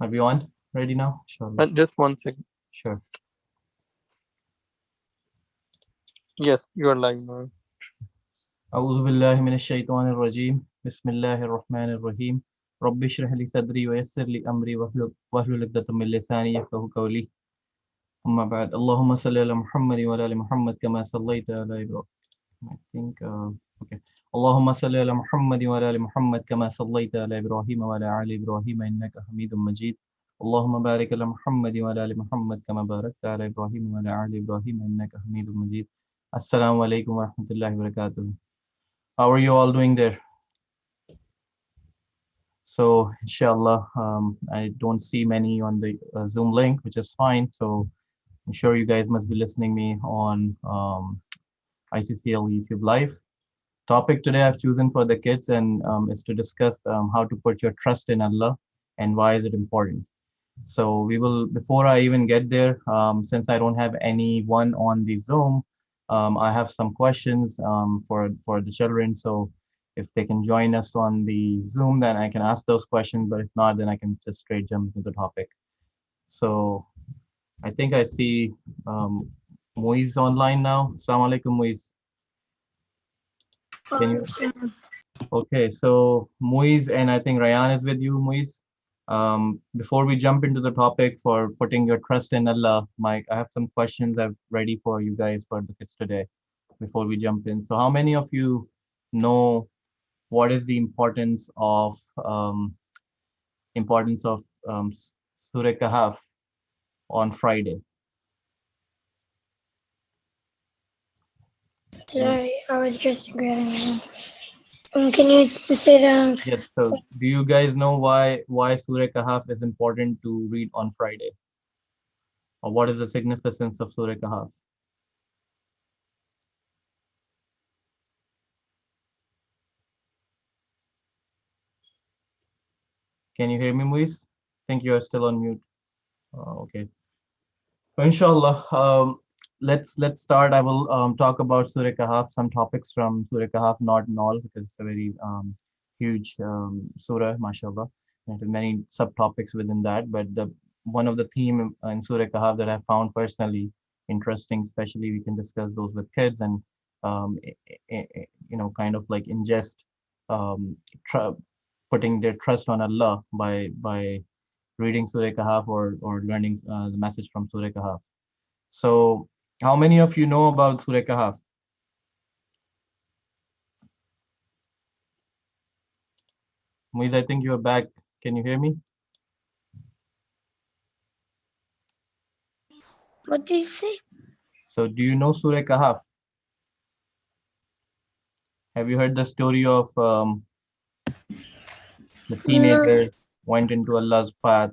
Are we on? Ready now? Inshallah. Just 1 second. Sure. Yes, you are live now. أعوذ بالله من الشيطان الرجيم بسم الله الرحمن الرحيم رب اشرح لي صدري ويسر لي أمري واحلل عقدة من لساني يفقهوا قولي أما بعد اللهم صل على محمد وعلى آل محمد كما صليت على إبراهيم I think okay اللهم صل على محمد وعلى آل محمد كما صليت على إبراهيم وعلى آل إبراهيم إنك حميد مجيد اللهم بارك على محمد وعلى آل محمد كما باركت على إبراهيم وعلى آل إبراهيم إنك حميد مجيد السلام عليكم ورحمة الله وبركاته. How are you all doing there? So, inshallah, I don't see many on the Zoom link, which is fine. So, I'm sure you guys must be listening me on ICCL YouTube Live. Topic today I've chosen for the kids and is to discuss how to put your trust in Allah and why is it important. So we will, before I even get there, since I don't have anyone on the Zoom, I have some questions for the children. So if they can join us on the Zoom, then I can ask those questions. But if not, then I can just straight jump into the topic. So I think I see Muiz online now. Assalamu alaikum, Muiz. Can you? Okay, so Muiz and I think Ryan is with you, Muiz. Before we jump into the topic for putting your trust in Allah, Mike, I have some questions I've ready for you guys for the kids today before we jump in. So how many of you know what is the importance of Surah Kahf on Friday? Sorry, I was just grabbing one. Can you say that? Yes, so do you guys know why Surah Kahf is important to read on Friday? Or what is the significance of Surah Kahf? Can you hear me, Muiz? Think you are still on mute. Okay. So inshallah, let's start. I will talk about Surah Kahf, some topics from Surah Kahf, not in all, because it's a very huge surah, mashallah. And there are many subtopics within that, but the one of the theme in Surah Kahf that I found personally interesting, especially we can discuss those with kids and kind of like ingest um, tr putting their trust on Allah by reading Surah Kahf or learning the message from Surah Kahf. So, how many of you know about Surah Kahf? Muiz, I think you're back. Can you hear me? What did you say? So, do you know Surah Kahf? Have you heard the story of the teenager went into Allah's path?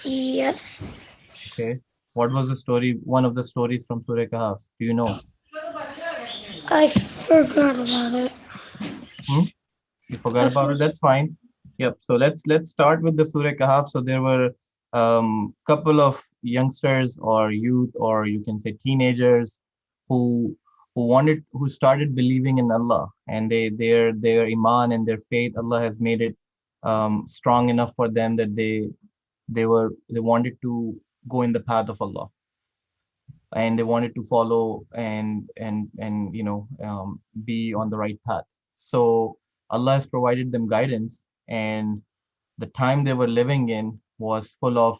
Yes. Okay. What was the story? One of the stories from Surah Kahf. Do you know? I forgot about it. You forgot about it. That's fine. Yep. So let's start with the Surah Kahf. So there were couple of youngsters or youth or you can say teenagers who who started believing in Allah and their iman and their faith. Allah has made it strong enough for them that they wanted to go in the path of Allah and they wanted to follow and be on the right path. So Allah has provided them guidance, and the time they were living in was full of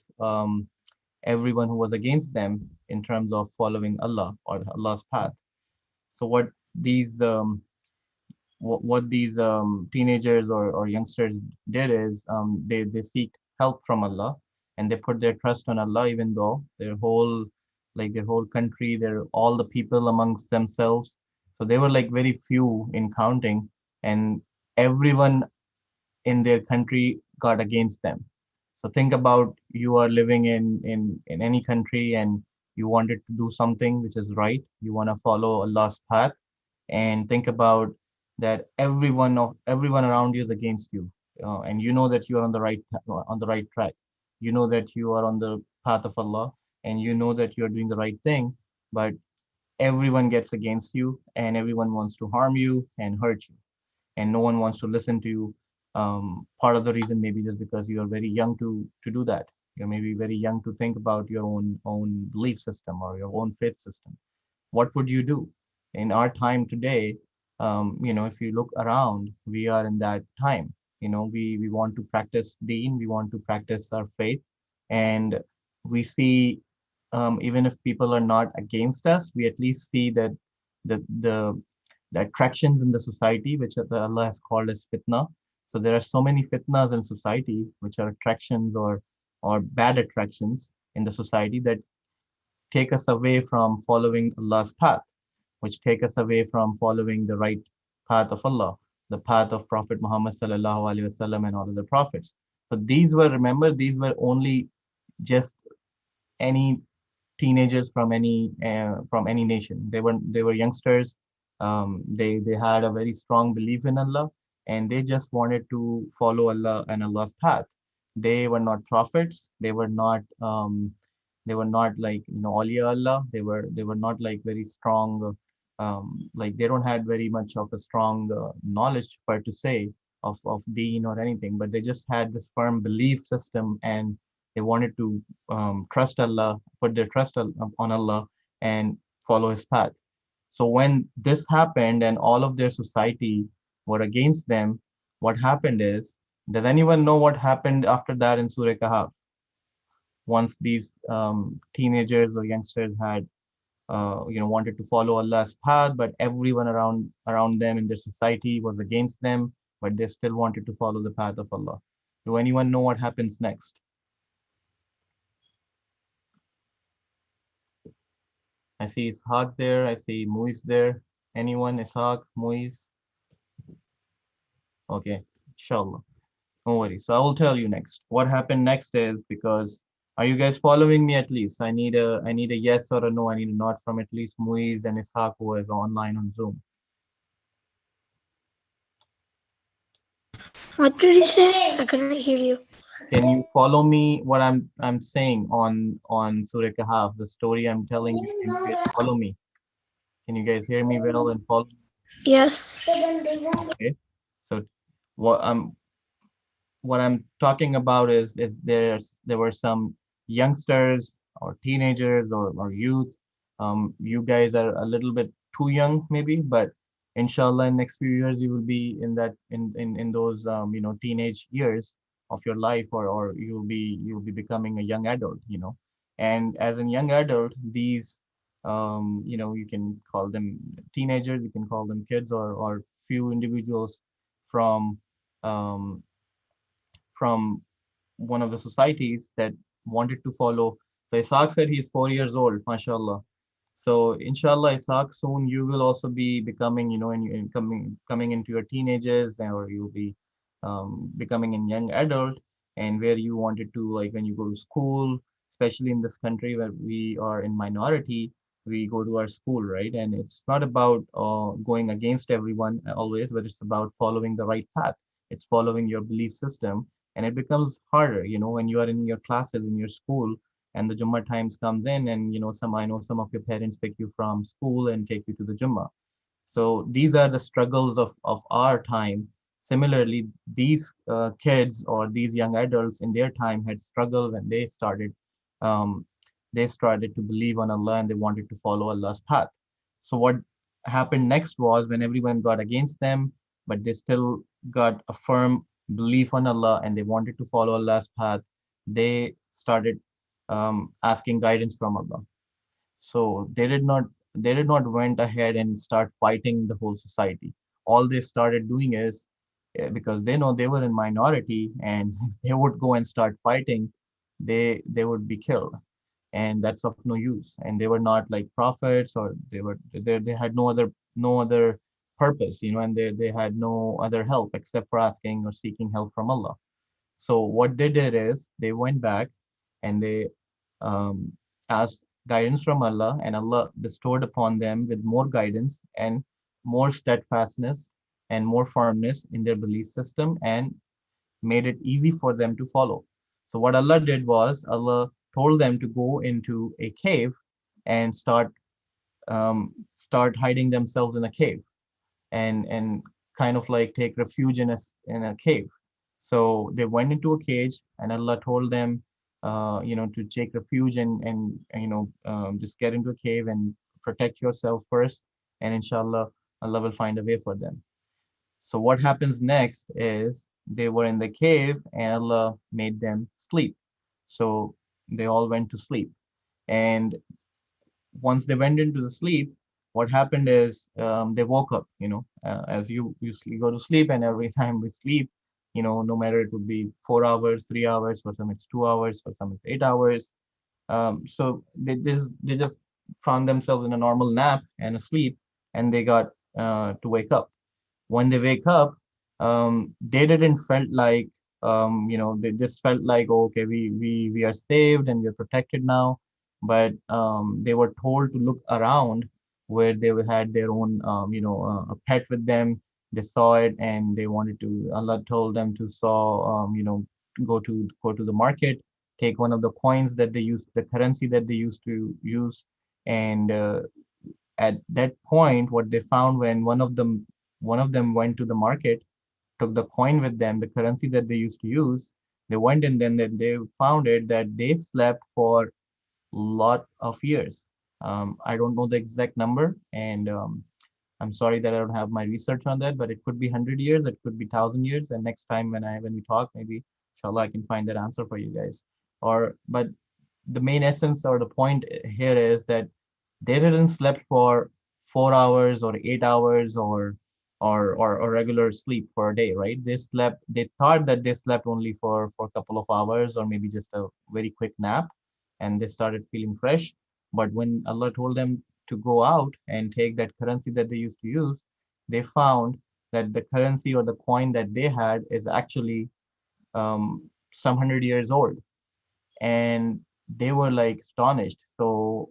everyone who was against them in terms of following Allah or Allah's path. So what these teenagers or youngsters did is they seek help from Allah and they put their trust on Allah, even though their whole country, their all the people amongst themselves. So they were like very few in counting, and everyone in their country got against them. So think about you are living in any country and you wanted to do something which is right. You want to follow Allah's path, and think about that everyone around you is against you, and you know that you are on the right track. You know that you are on the path of Allah, and you know that you are doing the right thing, but everyone gets against you, and everyone wants to harm you and hurt you, and no one wants to listen to you. Part of the reason maybe just because you are very young to do that. You're maybe very young to think about your own belief system or your own faith system. What would you do in our time today? If you look around, we are in that time. We want to practice deen, we want to practice our faith, and we see, even if people are not against us, we at least see that the the attractions in the society, which Allah has called as fitna. So there are so many fitnas in society, which are attractions or bad attractions in the society that take us away from following Allah's path, which take us away from following the right path of Allah, the path of Prophet Muhammad sallallahu alaihi wasallam and all of the prophets. So these were, remember, these were only just any teenagers from any nation. They were youngsters. They had a very strong belief in Allah, and they just wanted to follow Allah and Allah's path. They were not prophets. They were not like awliya Allah. They were not like very strong. Like they don't had very much of a strong knowledge per to say of deen or anything, but they just had this firm belief system, and they wanted to trust Allah, put their trust on Allah, and follow His path. So when this happened and all of their society were against them, what happened is, does anyone know what happened after that in Surah Kahf? Once these teenagers or youngsters had, wanted to follow Allah's path, but everyone around them in their society was against them, but they still wanted to follow the path of Allah. Do anyone know what happens next? I see Ishaq there. I see Muiz there. Anyone? Ishaq, Muiz? Okay, inshallah. No worries. So I will tell you next. What happened next is, because are you guys following me at least? I need a yes or a no. I need a nod from at least Muiz and Ishaq, who is online on Zoom. What did you say? I couldn't hear you. Can you follow me what I'm saying on Surah Kahf, the story I'm telling you? Can you guys follow me? Can you guys hear me well and follow? Yes. Okay. So what I'm talking about is there were some youngsters or teenagers or youth. You guys are a little bit too young maybe, but inshallah in next few years you will be in that in those teenage years of your life, or you'll be becoming a young adult. And as a young adult, these you can call them teenagers, you can call them kids, or few individuals from um, from one of the societies that wanted to follow. So Isaac said he's 4 years old, mashallah. So inshallah, Isaac, soon you will also be becoming, and coming into your teenagers, or you'll be becoming a young adult, and where you wanted to, like when you go to school, especially in this country where we are in minority, we go to our school, right? And it's not about going against everyone always, but it's about following the right path. It's following your belief system, and it becomes harder, when you are in your classes in your school and the Jummah times comes in, and I know some of your parents pick you from school and take you to the Jummah. So these are the struggles of our time. Similarly, these kids or these young adults in their time had struggled when um, they started to believe on Allah and they wanted to follow Allah's path. So what happened next was, when everyone got against them, but they still got a firm belief on Allah and they wanted to follow Allah's path, they started asking guidance from Allah. So they did not went ahead and start fighting the whole society. All they started doing is, because they know they were in minority, and if they would go and start fighting, they would be killed, and that's of no use. And they were not like prophets, or they had no other purpose, and they had no other help except for asking or seeking help from Allah. So what they did is they went back and they um, asked guidance from Allah, and Allah bestowed upon them with more guidance and more steadfastness and more firmness in their belief system, and made it easy for them to follow. So what Allah did was, Allah told them to go into a cave and start hiding themselves in a cave, and kind of like take refuge in a cave. So they went into a cage, and Allah told them, to take refuge and just get into a cave and protect yourself first, and inshallah, Allah will find a way for them. So what happens next is they were in the cave, and Allah made them sleep. So they all went to sleep, and once they went into the sleep, what happened is they woke up. As you go to sleep, and every time we sleep, no matter it would be 4 hours, 3 hours, for some it's 2 hours, for some it's 8 hours. So they just found themselves in a normal nap and asleep, and they got to wake up. When they wake up, they didn't felt like they just felt like, oh, okay, we are saved and we're protected now. But they were told to look around where they had their own a pet with them. They saw it and they wanted to. Allah told them to go to the market, take one of the coins that they used, the currency that they used to use, and at that point, what they found when one of them went to the market, took the coin with them, the currency that they used to use. They went and then they found it that they slept for lot of years. I don't know the exact number, and I'm sorry that I don't have my research on that, but it could be 100 years, it could be 1,000 years. And next time when we talk, maybe inshallah I can find that answer for you guys. But the main essence or the point here is that they didn't slept for 4 hours or 8 hours or regular sleep for a day, right? They thought that they slept only for a couple of hours or maybe just a very quick nap, and they started feeling fresh. But when Allah told them to go out and take that currency that they used to use, they found that the currency or the coin that they had is actually some 100 years old, and they were like astonished. So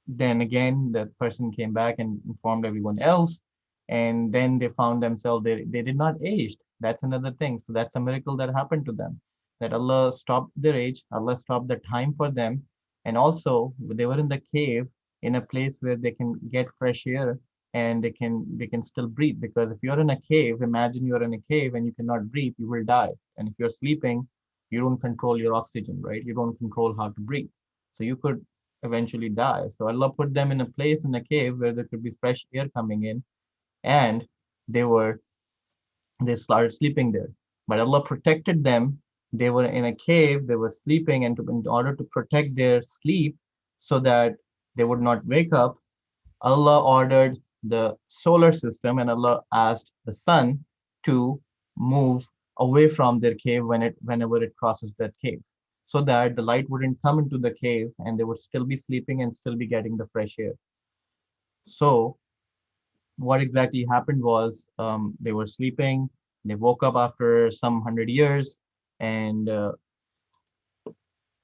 then again, that person came back and informed everyone else, and then they found themselves they did not age. That's another thing. So that's a miracle that happened to them, that Allah stopped their age, Allah stopped the time for them, and also they were in the cave in a place where they can get fresh air and they can still breathe. Because if you're in a cave, imagine you're in a cave and you cannot breathe, you will die. And if you're sleeping, you don't control your oxygen, right? You don't control how to breathe. So you could eventually die. So Allah put them in a place in a cave where there could be fresh air coming in, and they were they started sleeping there. But Allah protected them. They were in a cave, they were sleeping, and in order to protect their sleep so that they would not wake up, Allah ordered the solar system, and Allah asked the sun to move away from their cave whenever it crosses that cave, so that the light wouldn't come into the cave and they would still be sleeping and still be getting the fresh air. So what exactly happened was they were sleeping, they woke up after some 100 years, and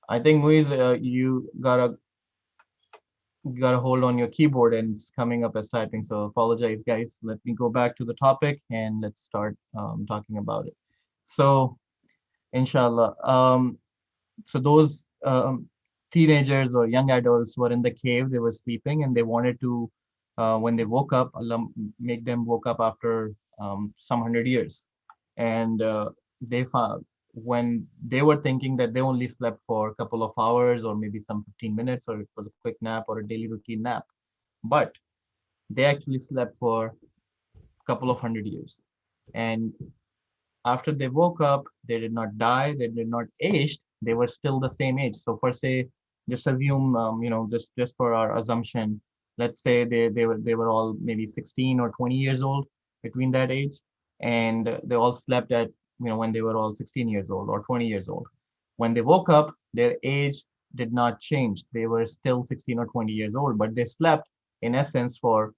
I think Muiz, you got a hold on your keyboard and it's coming up as typing. So apologize, guys. Let me go back to the topic and let's start talking about it. So, inshallah. So those teenagers or young adults were in the cave. They were sleeping and they wanted to, when they woke up, Allah make them woke up after some 100 years, and they found when they were thinking that they only slept for a couple of hours or maybe some 15 minutes or it was a quick nap or a daily routine nap, but they actually slept for a couple of 100 years. And after they woke up, they did not die, they did not age, they were still the same age. So for say, just assume, just for our assumption, let's say they were all maybe 16 or 20 years old, between that age, and they all slept at, when they were all 16 years old or 20 years old. When they woke up, their age did not change. They were still 16 or 20 years old, but they slept in essence for a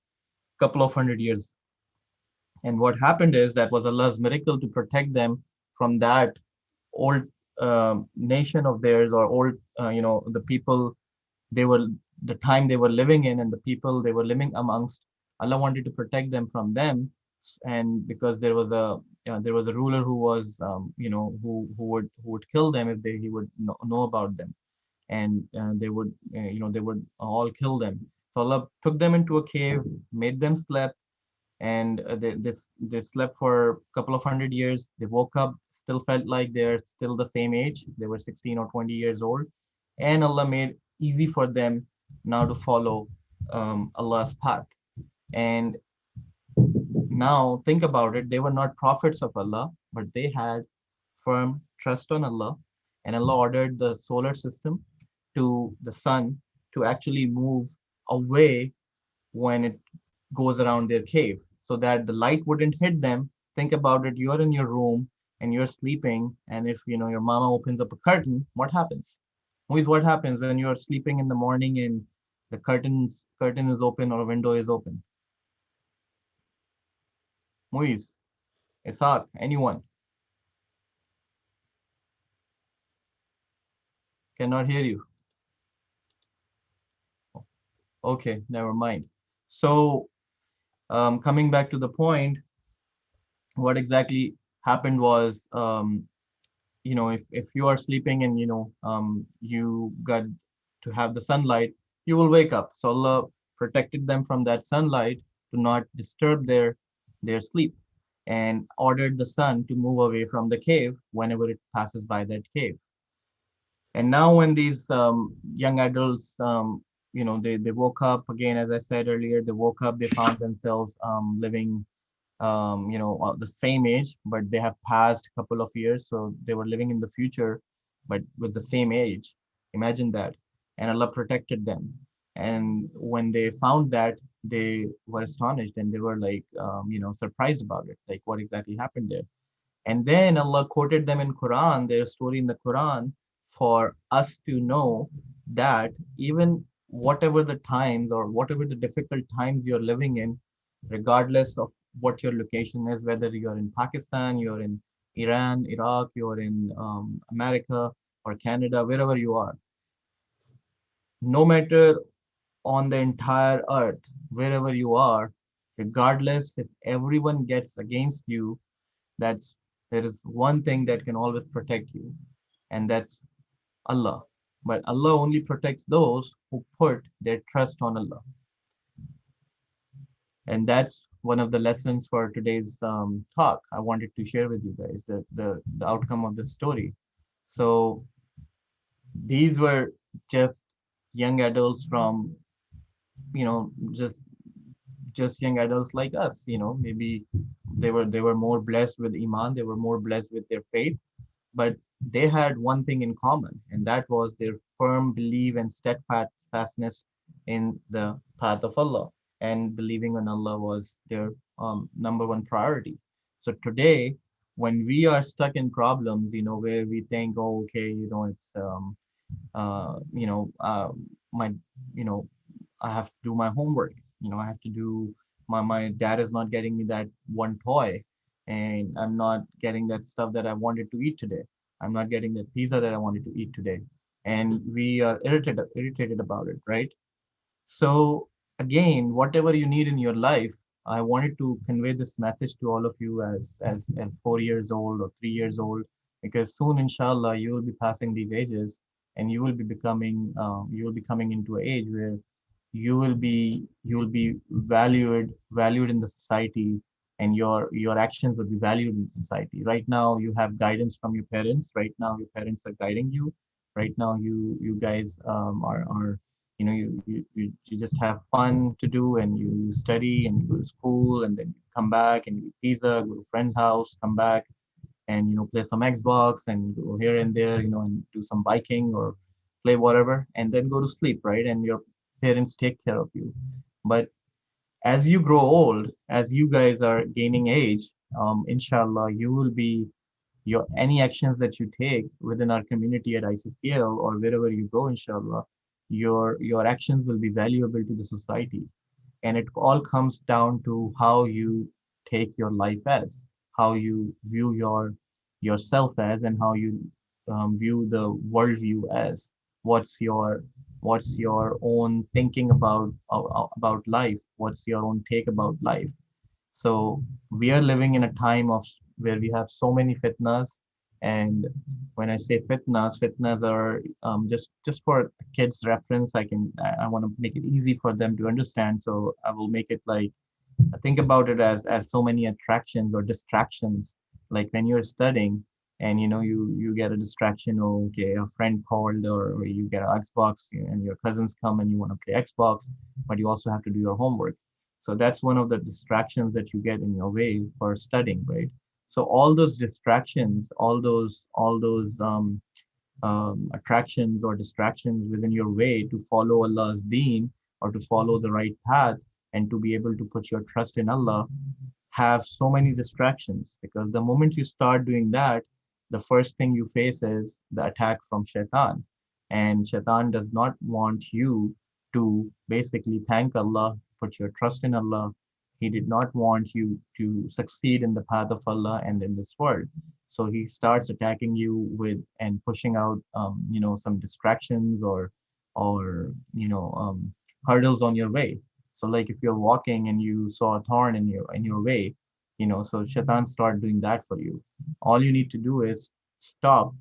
couple of 100 years. And what happened is that was Allah's miracle to protect them from that old nation of theirs, or old, the people they were, the time they were living in, and the people they were living amongst. Allah wanted to protect them from them, and because there was a ruler who was, who would kill them if he would know about them, and they would all kill them. So Allah took them into a cave, made them sleep, and they slept for a couple of 100 years. They woke up, still felt like they're still the same age. They were 16 or 20 years old, and Allah made easy for them now to follow Allah's path. And now think about it, they were not prophets of Allah, but they had firm trust on Allah, and Allah ordered the solar system to the sun to actually move away when it goes around their cave so that the light wouldn't hit them. Think about it, you're in your room and you're sleeping, and if your mama opens up a curtain, what happens? Moise, what happens when you're sleeping in the morning and the curtain is open or a window is open? Moise, Isaac, anyone? Cannot hear you. Okay, never mind. So coming back to the point, what exactly happened was, if you are sleeping and you got to have the sunlight, you will wake up. So Allah protected them from that sunlight to not disturb their sleep, and ordered the sun to move away from the cave whenever it passes by that cave. And now when these young adults, they woke up again, as I said earlier, they woke up, they found themselves living the same age, but they have passed a couple of years, so they were living in the future, but with the same age. Imagine that. And Allah protected them. And when they found that, they were astonished and they were like, surprised about it, like what exactly happened there. And then Allah quoted them in Quran, their story in the Quran, for us to know that even whatever the times or whatever the difficult times you're living in, regardless of what your location is, whether you're in Pakistan, you're in Iran, Iraq, you're in America or Canada, wherever you are, no matter on the entire earth, wherever you are, regardless if everyone gets against you, that's there is one thing that can always protect you, and that's Allah. But Allah only protects those who put their trust on Allah. And that's one of the lessons for today's talk. I wanted to share with you guys the outcome of the story. So these were just young adults from, you know, just young adults like us. Maybe they were more blessed with Iman, they were more blessed with their faith, but they had one thing in common, and that was their firm belief and steadfastness in the path of Allah. And believing on Allah was their number one priority. So today, when we are stuck in problems, where we think, oh, okay, it's uh, you know, uh, my, you know, I have to do my homework. I have to do my dad is not getting me that one toy, and I'm not getting that stuff that I wanted to eat today. I'm not getting that pizza that I wanted to eat today. And we are irritated about it, right? So again, whatever you need in your life, I wanted to convey this message to all of you as 4 years old or 3 years old, because soon, inshallah, you will be passing these ages, and you will be coming into an age where you will be valued in the society, and your actions will be valued in society. Right now, you have guidance from your parents. Right now, your parents are guiding you. Right now, you guys are you just have fun to do, and you study and you go to school, and then you come back and you eat pizza, go to friend's house, come back and play some Xbox and go here and there, and do some biking or play whatever, and then go to sleep, right? And your parents take care of you. But as you grow old, as you guys are gaining age, inshallah, you will be your any actions that you take within our community at ICCL or wherever you go, inshallah, your actions will be valuable to the society. And it all comes down to how you take your life as, how you view yourself as, and how you view the worldview as. What's your own thinking about life? What's your own take about life? So we are living in a time of where we have so many fitnas, and when I say fitnas are just for kids' reference. I want to make it easy for them to understand, so I will make it like think about it as so many attractions or distractions. Like when you're studying and you get a distraction, or okay, a friend called, or you get an Xbox, and your cousins come and you want to play Xbox, but you also have to do your homework. So that's one of the distractions that you get in your way for studying, right? So all those distractions, all those attractions or distractions within your way to follow Allah's deen, or to follow the right path, and to be able to put your trust in Allah, have so many distractions, because the moment you start doing that, the first thing you face is the attack from Shaitan. And Shaitan does not want you to basically thank Allah, put your trust in Allah. He did not want you to succeed in the path of Allah and in this world. So he starts attacking you with and pushing out, some distractions, or hurdles on your way. So like if you're walking and you saw a thorn in your way, so Shaitan start doing that for you. All you need to do is stop,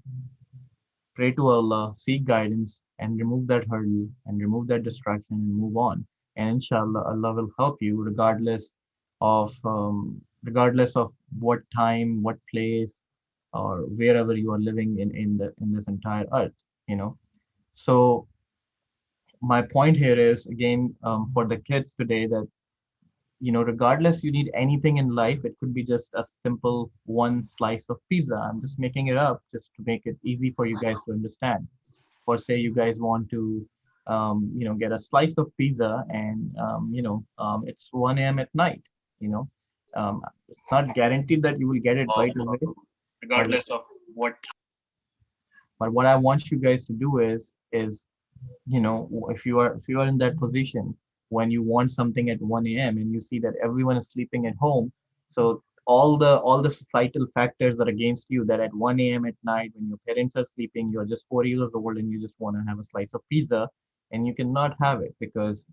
pray to Allah, seek guidance, and remove that hurdle and remove that distraction and move on. And inshallah, Allah will help you regardless of what time, what place, or wherever you are living in this entire earth. You know. So my point here is again, for the kids today, that regardless you need anything in life, it could be just a simple one slice of pizza. I'm just making it up just to make it easy for you guys to understand. Or say you guys want to, get a slice of pizza, and it's 1 a.m. at night. You know, it's not guaranteed that you will get it right away, but regardless of what. what I want you guys to do is if you are in that position when you want something at 1 a.m. and you see that everyone is sleeping at home, so all the societal factors are against you, that at 1 a.m. at night when your parents are sleeping, you're just 4 years old and you just want to have a slice of pizza, and you cannot have it because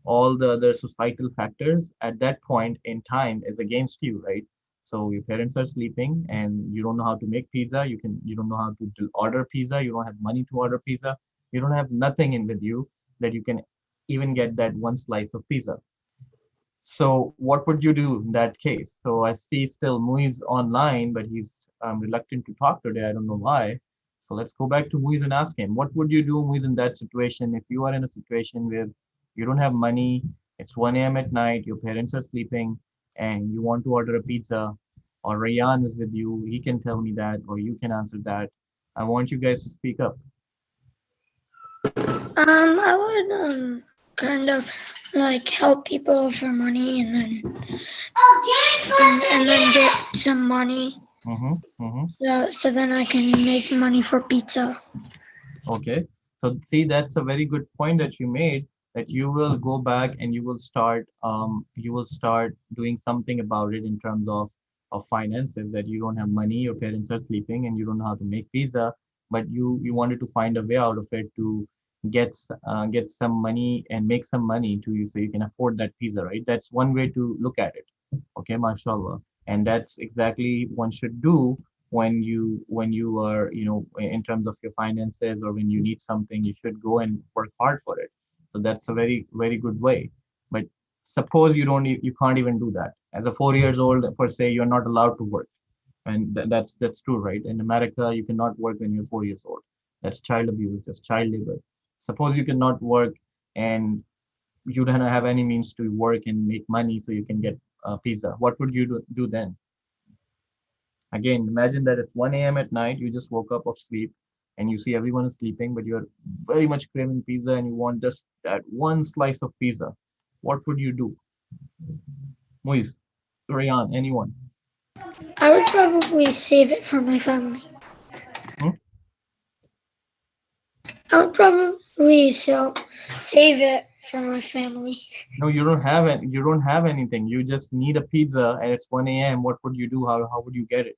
all the other societal factors at that point in time is against you, right? So your parents are sleeping and you don't know how to make pizza, you don't know how to order pizza, you don't have money to order pizza, you don't have nothing in with you that you can even get that one slice of pizza. So what would you do in that case? So I see still Muiz online, but he's reluctant to talk today. I don't know why. So let's go back to Muiz and ask him, what would you do, Muiz, in that situation? If you are in a situation where you don't have money, it's 1 a.m. at night, your parents are sleeping, and you want to order a pizza, or Rayan is with you, he can tell me that, or you can answer that. I want you guys to speak up. I would kind of like help people for money, and then get some money, so then I can make money for pizza. Okay. So see, that's a very good point that you made, that you will go back and you will start doing something about it in terms of finances, that you don't have money, your parents are sleeping, and you don't know how to make pizza, but you wanted to find a way out of it to get some money and make some money to you so you can afford that pizza, right? That's one way to look at it. Okay, mashallah. And that's exactly one should do when you are, in terms of your finances, or when you need something, you should go and work hard for it. So that's a very, very good way. But suppose you can't even do that. As a 4 years old, for say, you're not allowed to work. And that's true, right? In America, you cannot work when you're 4 years old. That's child abuse, that's child labor. Suppose you cannot work, and you don't have any means to work and make money so you can get pizza. What would you do then? Again, imagine that it's 1 a.m. at night, you just woke up of sleep, and you see everyone is sleeping, but you're very much craving pizza and you want just that one slice of pizza. What would you do? Muiz, Rayan, anyone? I would probably save it for my family. Hmm? I would probably save it for my family. No, you don't have anything. You just need a pizza and it's 1 a.m. What would you do? How would you get it?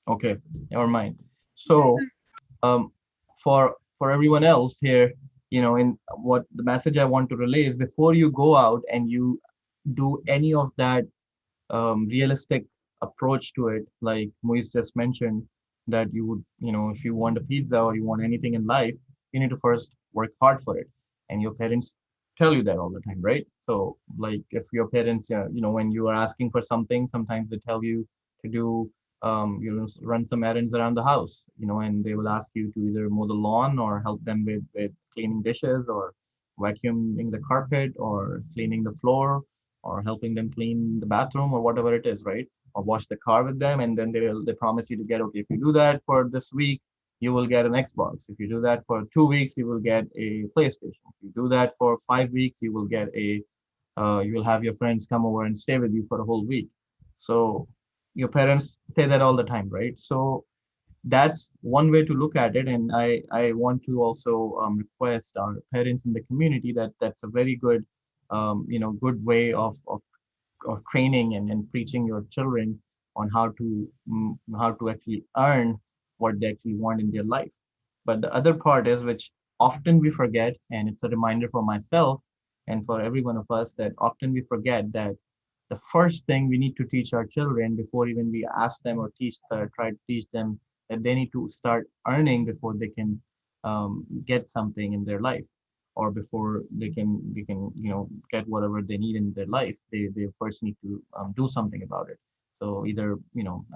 Okay, never mind. So um, for everyone else here, in what the message I want to relay is, before you go out and you do any of that realistic approach to it, like Muiz just mentioned, that you would, if you want a pizza or you want anything in life, you need to first work hard for it. And your parents tell you that all the time, right? So like if your parents, when you are asking for something, sometimes they tell you to do, run some errands around the house, and they will ask you to either mow the lawn or help them with cleaning dishes or vacuuming the carpet or cleaning the floor or helping them clean the bathroom or whatever it is, right? Or wash the car with them, and then they promise you to get, okay, if you do that for this week, you will get an Xbox. If you do that for 2 weeks, you will get a PlayStation. If you do that for 5 weeks, you will get you will have your friends come over and stay with you for a whole week. So your parents say that all the time, right? So that's one way to look at it. And I want to also request our parents in the community that that's a very good, good way of training and preaching your children on how to actually earn what they actually want in their life. But the other part is, which often we forget, and it's a reminder for myself and for every one of us, that often we forget that the first thing we need to teach our children before even we ask them or try to teach them, that they need to start earning before they can get something in their life, or before they can get whatever they need in their life. They first need to do something about it. So either,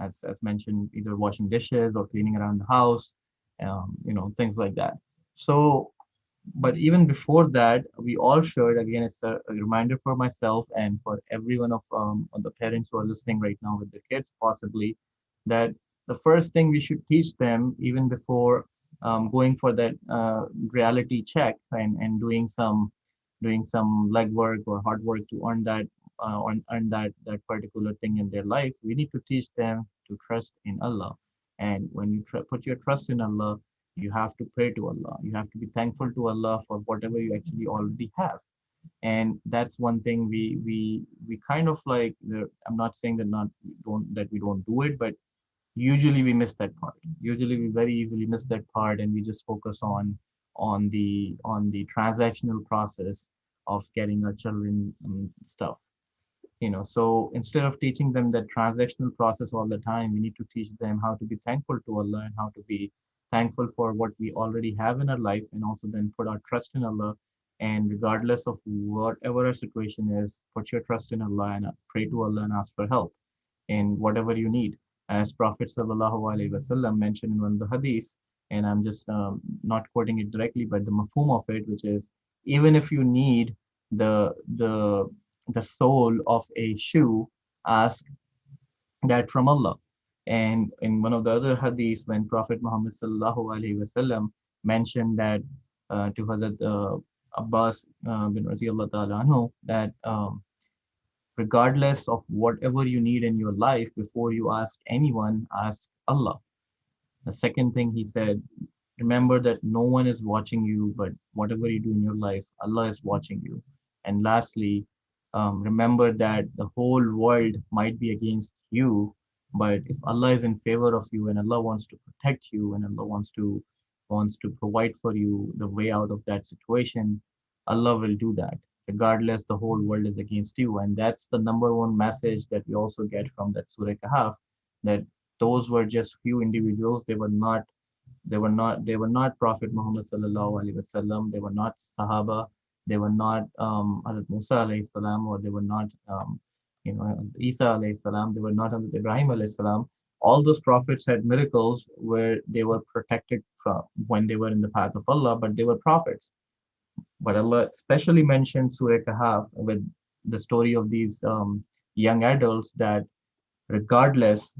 as mentioned, either washing dishes or cleaning around the house, things like that. So but even before that, we all should, again, it's a reminder for myself and for every one of the parents who are listening right now with their kids, possibly, that the first thing we should teach them, even before going for that reality check and doing some legwork or hard work to earn that particular thing in their life, we need to teach them to trust in Allah. And when you put your trust in Allah, you have to pray to Allah. You have to be thankful to Allah for whatever you actually already have. And that's one thing we kind of like. I'm not saying that not don't that we don't do it, but usually we miss that part. Usually we very easily miss that part, and we just focus on the transactional process of getting our children stuff. So instead of teaching them that transactional process all the time, we need to teach them how to be thankful to Allah and how to be thankful for what we already have in our life, and also then put our trust in Allah. And regardless of whatever our situation is, put your trust in Allah and pray to Allah and ask for help in whatever you need. As Prophet Sallallahu Alaihi Wasallam mentioned in one of the hadiths, and I'm just not quoting it directly, but the mafhum of it, which is, even if you need the the the sole of a shoe, ask that from Allah. And in one of the other hadiths, when Prophet Muhammad Sallallahu Alaihi Wasallam mentioned that to Hazrat Abbas bin Raziallahu Ta'ala anhu, that regardless of whatever you need in your life, before you ask anyone, ask Allah. The second thing he said, remember that no one is watching you, but whatever you do in your life, Allah is watching you. And lastly, remember that the whole world might be against you, but if Allah is in favor of you and Allah wants to protect you and Allah wants to provide for you the way out of that situation, Allah will do that. Regardless, the whole world is against you. And that's the number one message that we also get from that Surah Kahf, that those were just few individuals. They were not Prophet Muhammad sallallahu alaihi wasallam. They were not Sahaba. They were not Hazrat Musa alayhi salam, or they were not Isa alayhi salam. They were not Hazrat Ibrahim alayhi salam. All those prophets had miracles where they were protected from when they were in the path of Allah, but they were prophets. But Allah especially mentioned Surah Kahf with the story of these young adults, that regardless,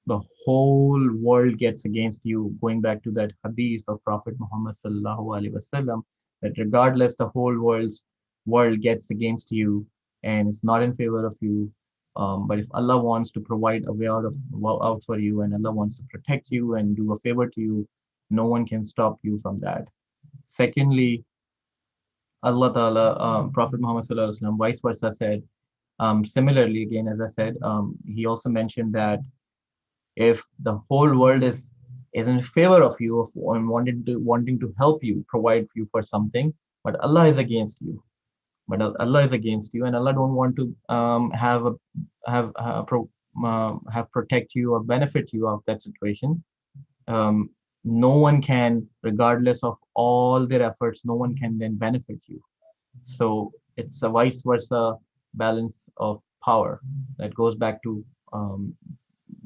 the whole world gets against you, going back to that hadith of Prophet Muhammad sallallahu alaihi wasallam, that regardless, the whole world gets against you and it's not in favor of you. But if Allah wants to provide a way out for you, and Allah wants to protect you and do a favor to you, no one can stop you from that. Secondly, Allah Ta'ala, Prophet Muhammad Sallallahu Alaihi Wasallam, vice versa, said, similarly, again, as I said, he also mentioned that if the whole world is in favor of you, and wanting to help you, provide you for something, but Allah is against you. But Allah is against you, and Allah don't want to have protect you or benefit you of that situation. um, no one can, regardless of all their efforts, no one can then benefit you. So it's a vice versa balance of power that goes back to um,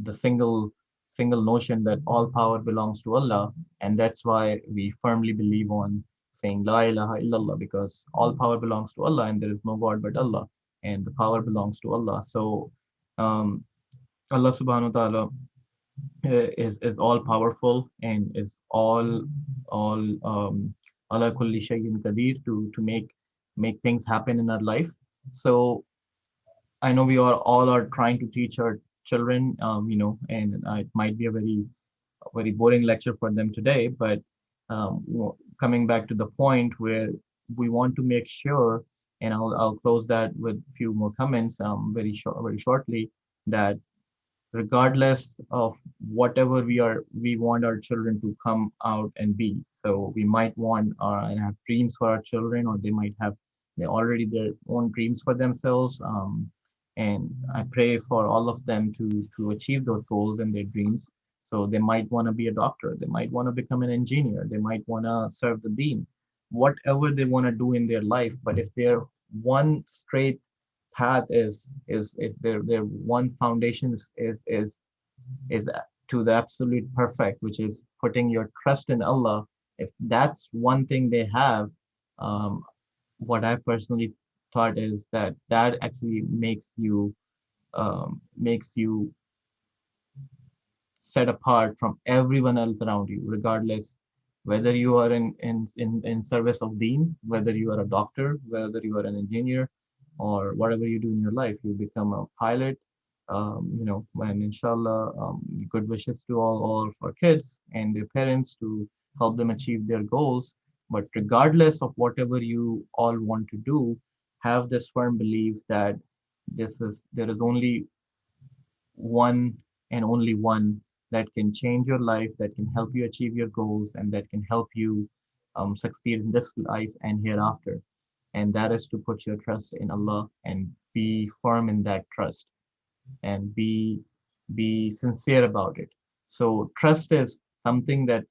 the single notion that all power belongs to Allah, and that's why we firmly believe on saying La ilaha illallah, because all power belongs to Allah and there is no God but Allah, and the power belongs to Allah. So um, Allah subhanahu wa ta'ala is all powerful and is all ala kulli shay'in qadir to make things happen in our life. So I know we are all are trying to teach our children, and it might be a very boring lecture for them today, but coming back to the point where we want to make sure, and I'll close that with a few more comments very shortly, that regardless of whatever we want our children to come out and be. So we might want and have dreams for our children, or they might have they already their own dreams for themselves. And I pray for all of them to achieve those goals and their dreams. So they might want to be a doctor, they might want to become an engineer, they might want to serve the deen, whatever they want to do in their life. But if they're one straight path is if their one foundation is to the absolute perfect, which is putting your trust in Allah. If that's one thing they have, um, what I personally thought is that that actually makes you set apart from everyone else around you, regardless whether you are in service of deen, whether you are a doctor, whether you are an engineer, or whatever you do in your life. You become a pilot, and inshallah, good wishes to all of our kids and their parents to help them achieve their goals. But regardless of whatever you all want to do, have this firm belief that there is only one and only one that can change your life, that can help you achieve your goals, and that can help you succeed in this life and hereafter. And that is to put your trust in Allah and be firm in that trust and be sincere about it. So trust is something that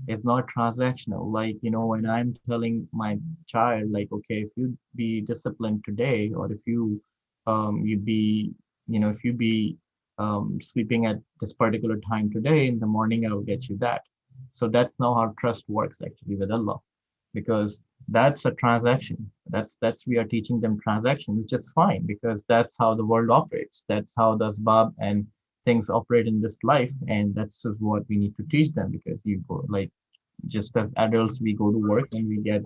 is not transactional. Like, when I'm telling my child, like, okay, if you be disciplined today, or if you be, if you be sleeping at this particular time today, in the morning I will get you that. So that's not how trust works actually with Allah, because that's a transaction. That's we are teaching them transaction, which is fine because that's how the world operates. That's how the asbab and things operate in this life, and that's just what we need to teach them. Because you go like just as adults, we go to work and we get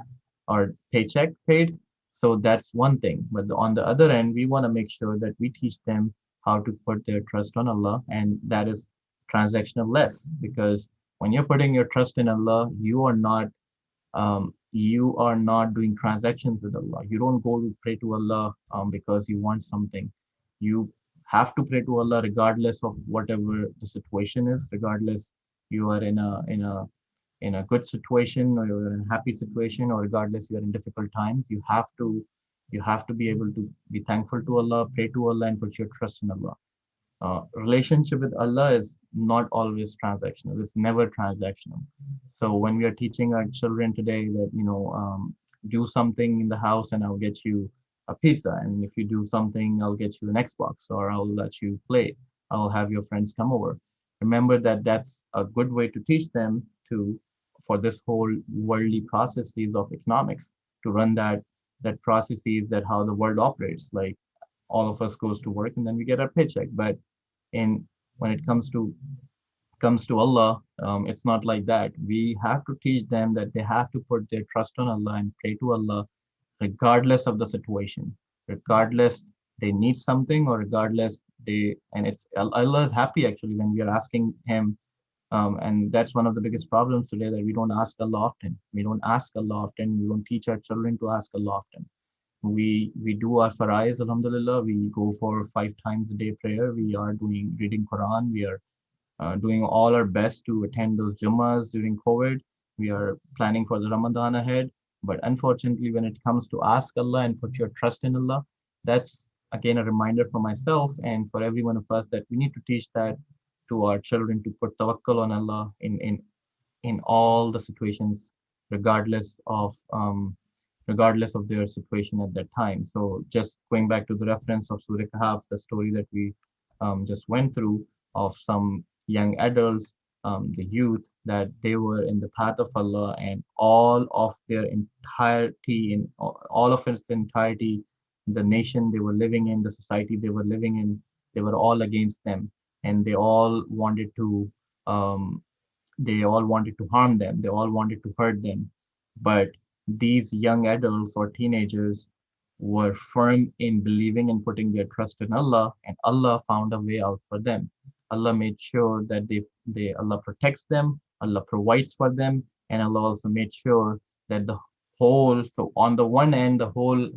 our paycheck paid. So that's one thing. But on the other end, we want to make sure that we teach them how to put their trust on Allah, and that is transactional less. Because when you're putting your trust in Allah, you are not doing transactions with Allah. You don't go to pray to Allah because you want something. You have to pray to Allah regardless of whatever the situation is, regardless you are in a good situation or you're in a happy situation, or regardless you're in difficult times. You have to be able to be thankful to Allah, pray to Allah, and put your trust in Allah. Relationship with Allah is not always transactional. It's never transactional. So when we are teaching our children today that do something in the house and I'll get you a pizza, and if you do something, I'll get you an Xbox, or I'll let you play. I'll have your friends come over. Remember that that's a good way to teach them to for this whole worldly processes of economics to run that processes that how the world operates. Like all of us goes to work and then we get our paycheck, but in when it comes to Allah, it's not like that. We have to teach them that they have to put their trust on Allah and pray to Allah, regardless of the situation, regardless they need something, or regardless and it's Allah is happy actually when we are asking Him. And that's one of the biggest problems today, that we don't ask Allah often. We don't ask Allah often. We don't teach our children to ask Allah often. We do our farais, alhamdulillah. We go for 5 times a day prayer. We are doing reading Quran. We are doing all our best to attend those Jummas during COVID. We are planning for the Ramadan ahead. But unfortunately, when it comes to ask Allah and put your trust in Allah, that's again a reminder for myself and for every one of us that we need to teach that to our children to put tawakkul on Allah in all the situations, regardless of their situation at that time. So just going back to the reference of Surah Kahf, the story that we just went through of some young adults, the youth, that they were in the path of Allah, and all of their entirety, in all of its entirety, the nation they were living in, the society they were living in, they were all against them, and um, they all wanted to harm them, they all wanted to hurt them. But these young adults or teenagers were firm in believing and putting their trust in Allah, and Allah found a way out for them. Allah made sure that Allah protects them, Allah provides for them, and Allah also made sure that the whole, so on the one end, the whole,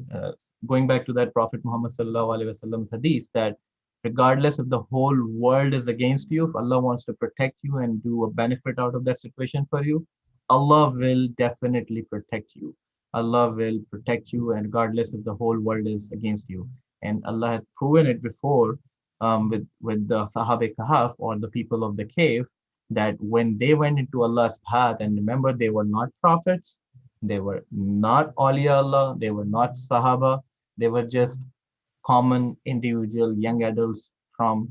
going back to that Prophet Muhammad sallallahu alaihi wasallam's hadith, that regardless if the whole world is against you, if Allah wants to protect you and do a benefit out of that situation for you, Allah will definitely protect you. Allah will protect you, and regardless if the whole world is against you. And Allah had proven it before, with the Sahabe Kahf, or the people of the cave, that when they went into Allah's path, and remember, they were not prophets, they were not awliya Allah, they were not Sahaba, they were just common individual young adults from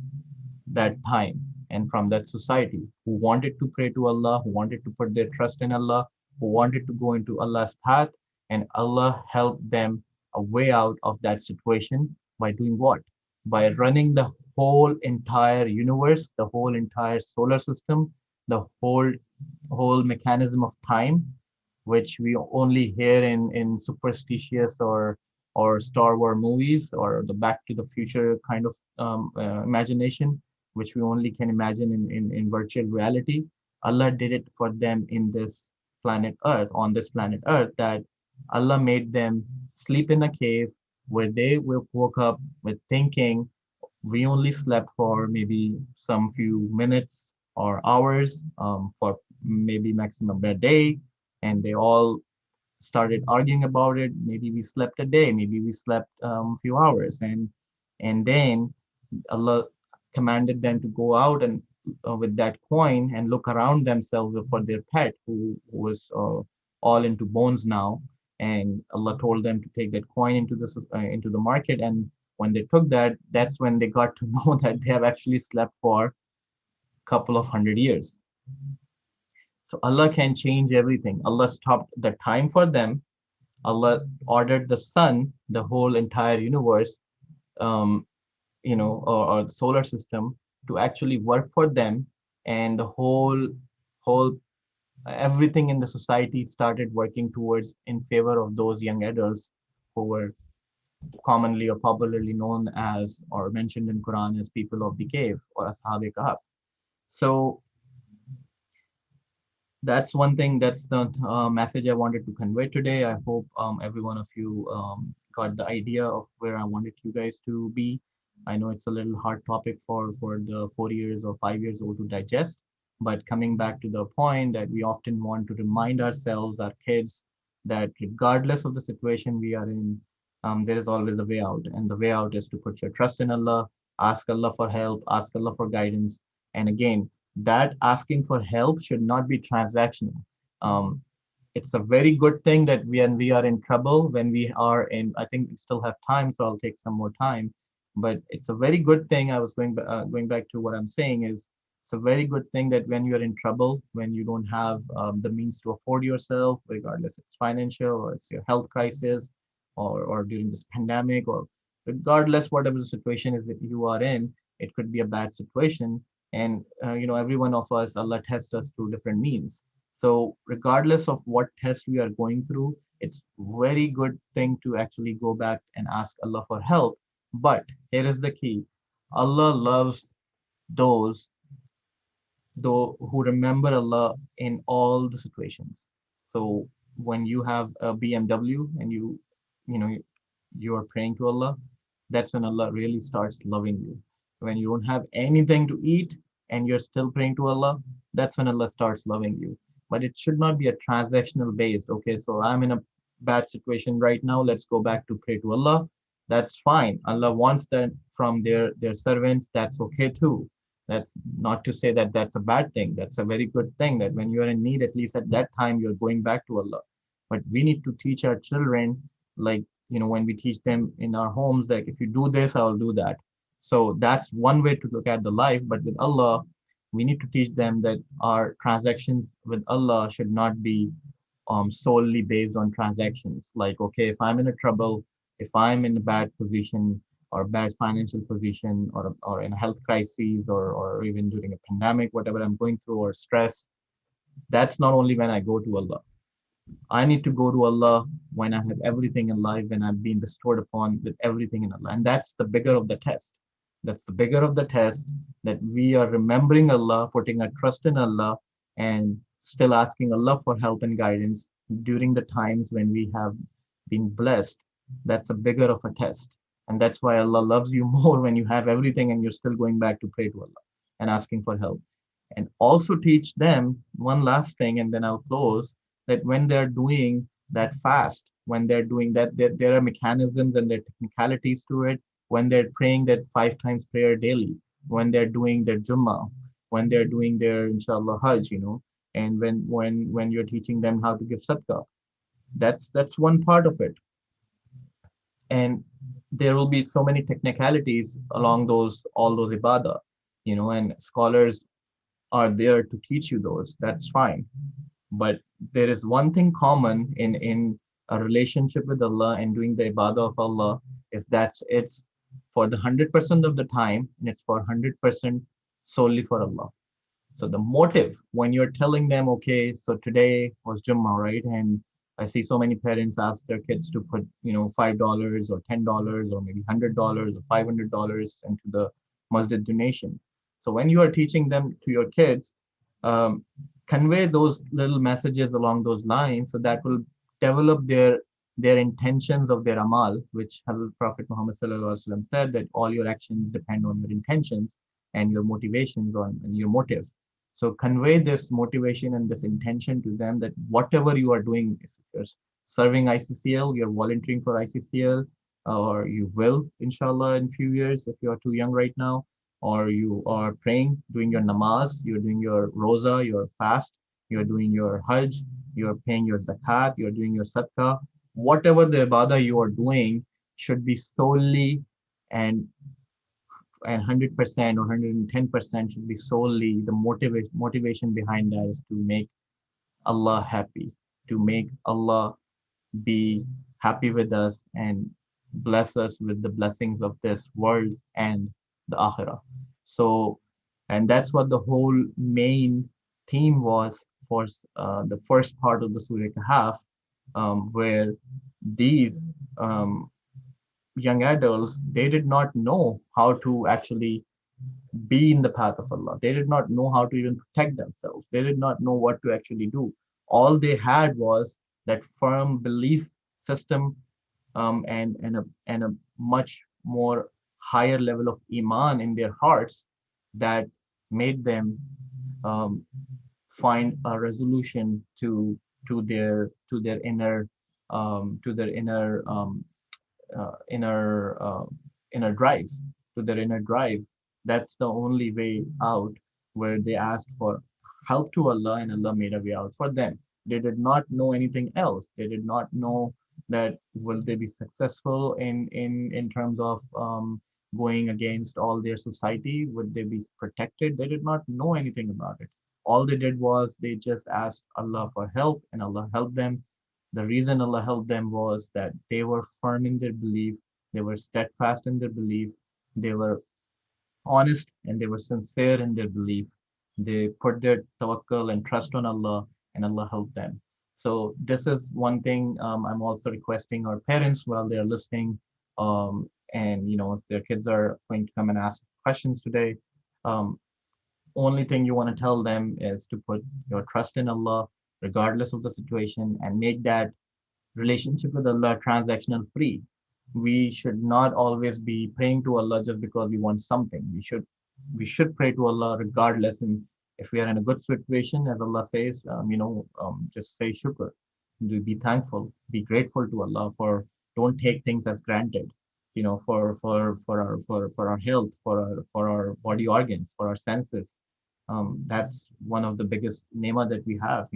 that time and from that society, who wanted to pray to Allah, who wanted to put their trust in Allah, who wanted to go into Allah's path, and Allah helped them a way out of that situation by doing what? By running the whole entire universe, the whole entire solar system, the whole mechanism of time, which we only hear in superstitious or Star Wars movies, or the Back to the Future kind of imagination, which we only can imagine in virtual reality. Allah did it for them in this planet Earth, on this planet Earth, that Allah made them sleep in a cave where they woke up with thinking, we only slept for maybe some few minutes or hours, for maybe maximum a day, and they all started arguing about it. Maybe we slept a day, maybe we slept few hours, and then Allah commanded them to go out and with that coin and look around themselves for their pet, who was all into bones now. And Allah told them to take that coin into the market. And when they took that, that's when they got to know that they have actually slept for a couple of 100 years. So Allah can change everything. Allah stopped the time for them. Allah ordered the sun, the whole entire universe, um, or the solar system, to actually work for them, and the whole everything in the society started working towards in favor of those young adults who were commonly or popularly known as, or mentioned in Quran as, people of the cave, or Ashab-e Kahf. So that's one thing. That's the message I wanted to convey today. I hope every one of you got the idea of where I wanted you guys to be. I know it's a little hard topic for the 4 years or 5 years old to digest, but coming back to the point that we often want to remind ourselves, our kids, that regardless of the situation we are in, there is always a way out, and the way out is to put your trust in Allah, ask Allah for help, ask Allah for guidance, and again, that asking for help should not be transactional. Um, it's a very good thing that when we are in trouble, when we are in, I think we still have time, so I'll take some more time. But it's a very good thing. I was going back to what I'm saying is, it's a very good thing that when you're in trouble, when you don't have the means to afford yourself, regardless it's financial or it's your health crisis, or during this pandemic, or regardless whatever the situation is that you are in, it could be a bad situation. And every one of us, Allah tests us through different means. So regardless of what test we are going through, it's very good thing to actually go back and ask Allah for help. But here is the key: Allah loves those though who remember Allah in all the situations. So when you have a BMW and you know you are praying to Allah, that's when Allah really starts loving you. When you don't have anything to eat and you're still praying to Allah, that's when Allah starts loving you. But it should not be a transactional based. Okay, so I'm in a bad situation right now. Let's go back to pray to Allah. That's fine. Allah wants that from their servants. That's okay too. That's not to say that that's a bad thing. That's a very good thing that when you're in need, at least at that time, you're going back to Allah. But we need to teach our children, like, when we teach them in our homes, like, if you do this, I'll do that. So that's one way to look at the life. But with Allah, we need to teach them that our transactions with Allah should not be solely based on transactions. Like, okay, if I'm in a trouble, if I'm in a bad position or bad financial position or in a health crisis or even during a pandemic, whatever I'm going through or stress, that's not only when I go to Allah. I need to go to Allah when I have everything in life, when I've been bestowed upon with everything in Allah. And that's the bigger of the test. That's the bigger of the test, that we are remembering Allah, putting our trust in Allah, and still asking Allah for help and guidance during the times when we have been blessed. That's a bigger of a test. And that's why Allah loves you more when you have everything and you're still going back to pray to Allah and asking for help. And also teach them one last thing, and then I'll close, that when they're doing that fast, when they're doing that, there are mechanisms and there are technicalities to it. When they're praying that 5 times prayer daily, when they're doing their Jummah, when they're doing their inshallah Hajj, and when you're teaching them how to give sadaqah, that's one part of it. And there will be so many technicalities along all those ibadah, and scholars are there to teach you those. That's fine. But there is one thing common in a relationship with Allah and doing the ibadah of Allah, is that it's for the 100% of the time, and it's for 100% solely for Allah. So the motive, when you're telling them, okay, so today was Jummah, right? And I see so many parents ask their kids to put, $5 or $10 or maybe $100 or $500 into the masjid donation. So when you are teaching them to your kids, um, convey those little messages along those lines, so that will develop their intentions of their amal, which Prophet Muhammad Sallallahu Alaihi Wasallam said that all your actions depend on your intentions and your motivations and your motives. So convey this motivation and this intention to them, that whatever you are doing, if you're serving ICCL, you're volunteering for ICCL, or you will, inshallah, in few years if you are too young right now, or you are praying, doing your namaz, you're doing your roza, your fast, you're doing your hajj, you're paying your zakat, you're doing your sadaqah, whatever the ibadah you are doing should be solely and 100% or 110% should be solely the motivation behind that is to make Allah happy, to make Allah be happy with us and bless us with the blessings of this world and the akhirah. So, and that's what the whole main theme was for the first part of the Surah Kahf, where these young adults, they did not know how to actually be in the path of Allah. They did not know how to even protect themselves. They did not know what to actually do. All they had was that firm belief system, and a much more higher level of iman in their hearts that made them um, find a resolution to their inner inner inner drive, to their inner drive. That's the only way out, where they asked for help to Allah and Allah made a way out for them. They did not know anything else. They did not know that will they be successful in terms of going against all their society. Would they be protected? They did not know anything about it. All they did was they just asked Allah for help, and Allah helped them. The reason Allah helped them was that they were firm in their belief, they were steadfast in their belief, they were honest, and they were sincere in their belief. They put their tawakkul and trust on Allah, and Allah helped them. So this is one thing I'm also requesting our parents while they're listening, and if their kids are going to come and ask questions today. Um, Only thing you want to tell them is to put your trust in Allah, regardless of the situation, and make that relationship with Allah transactional free. We should not always be praying to Allah just because we want something. We should pray to Allah regardless. And if we are in a good situation, as Allah says, just say shukr. Be thankful, be grateful to Allah for. Don't take things as granted. for our health, for our body organs, for our senses. That's one of the biggest nema that we have.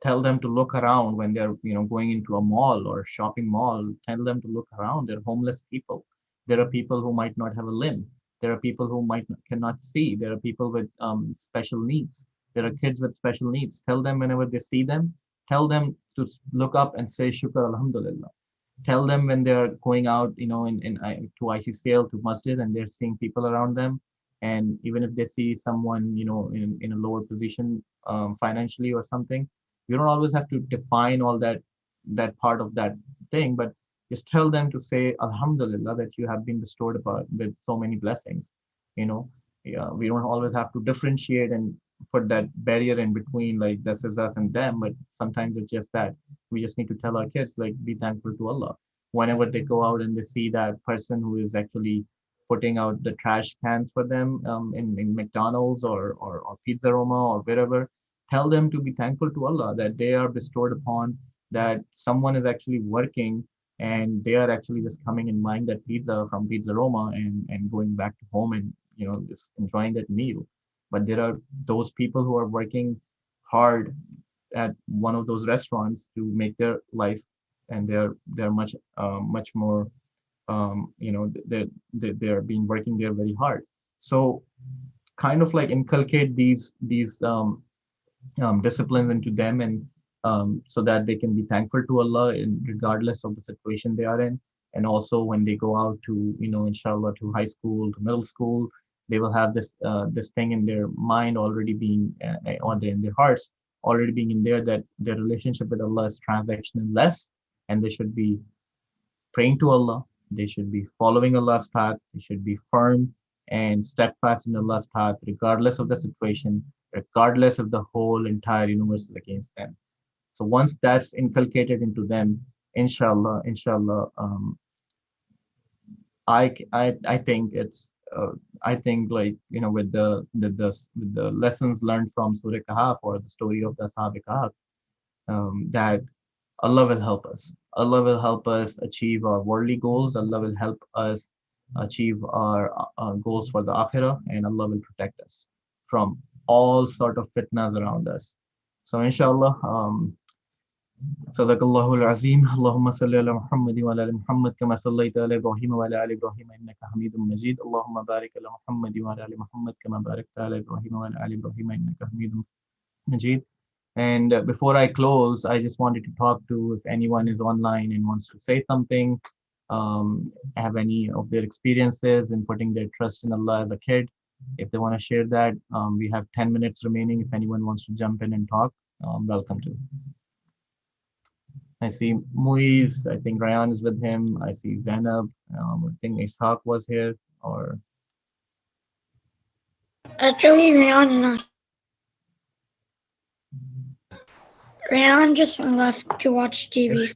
Tell them to look around when they're going into a mall or shopping mall. Tell them to look around. They're homeless people. There are people who might not have a limb. There are people who cannot see. There are people with special needs. There are kids with special needs. Tell them whenever they see them, tell them to look up and say shukr alhamdulillah. Tell them when they're going out, to ICCL, to masjid, and they're seeing people around them, and even if they see someone, in a lower position financially or something, you don't always have to define all that part of that thing, but just tell them to say alhamdulillah that you have been bestowed upon with so many blessings. Yeah, we don't always have to differentiate and put that barrier in between, like this is us and them, but sometimes it's just that we just need to tell our kids, like, be thankful to Allah whenever they go out and they see that person who is actually putting out the trash cans for them, in McDonald's or Pizza Roma or wherever. Tell them to be thankful to Allah that they are bestowed upon, that someone is actually working and they are actually just coming and buying that pizza from Pizza Roma and going back to home and just enjoying that meal. But there are those people who are working hard at one of those restaurants to make their life, and they're much more, they're been working there very hard. So kind of like inculcate these disciplines into them, and so that they can be thankful to Allah in regardless of the situation they are in. And also when they go out to, inshallah, to high school, to middle school, they will have this thing in their mind already being, or in their hearts already being in there, that their relationship with Allah is transactional less, and they should be praying to Allah. They should be following Allah's path. They should be firm and steadfast in Allah's path, regardless of the situation, regardless of the whole entire universe is against them. So once that's inculcated into them, inshallah, I think it's I think, like, with the lessons learned from Surah Kahf, or the story of the Ashab Kahf, that Allah will help us. Allah will help us achieve our worldly goals. Allah will help us achieve our goals for the akhirah, and Allah will protect us from all sort of fitnas around us. So inshallah, صدق الله العظيم. اللهم صل على محمد وعلى ال محمد كما صليت على ابراهيم وعلى ال ابراهيم انك حميد مجيد. اللهم بارك على محمد وعلى ال محمد كما باركت على ابراهيم وعلى ال ابراهيم انك حميد مجيد. And before I close, I just wanted to talk to, if anyone is online and wants to say something, have any of their experiences in putting their trust in Allah as a kid. If they want to share that, we have 10 minutes remaining. If anyone wants to jump in and talk, welcome to. I see Muiz, I think Ryan is with him. I see Zainab, I think Ishaq was here, or... Actually, Rayan just left to watch TV.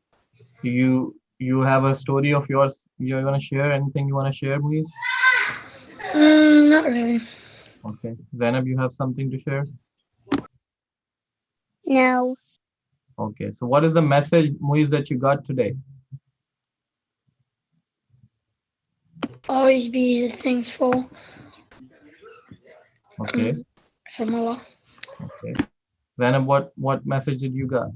Do you have a story of yours you're going to share? Anything you want to share, Muiz? Not really. Okay. Zainab, you have something to share? No. Okay. So what is the message, Muiz, that you got today? Always be thankful. Okay. From Allah. Okay. Zainab, what message did you got?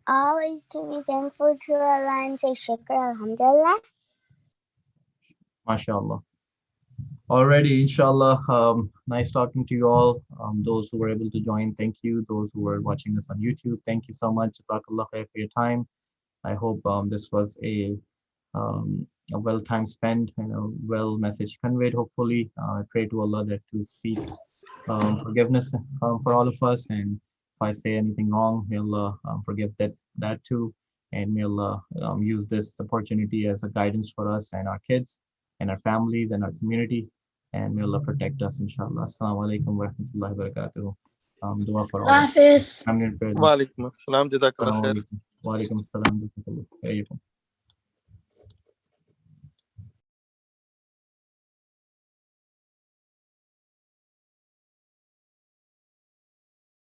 Always to be thankful to Allah and say shukr, alhamdulillah. MashaAllah. Already, inshallah, nice talking to you all. Those who were able to join, thank you. Those who were watching us on YouTube, thank you so much. Jazakallah khair for your time. I hope this was a well time spent and a well message conveyed, hopefully. I pray to Allah that to seek forgiveness for all of us, and if I say anything wrong, may Allah forgive that too, and may Allah use this opportunity as a guidance for us and our kids and our families and our community, and may Allah protect us, inshallah. Assalamu alaikum wa rahmatullahi wa barakatuh. Dua for all. Hafiz. Wa alaikum assalam. Jazakallah khair. Wa alaikum assalam.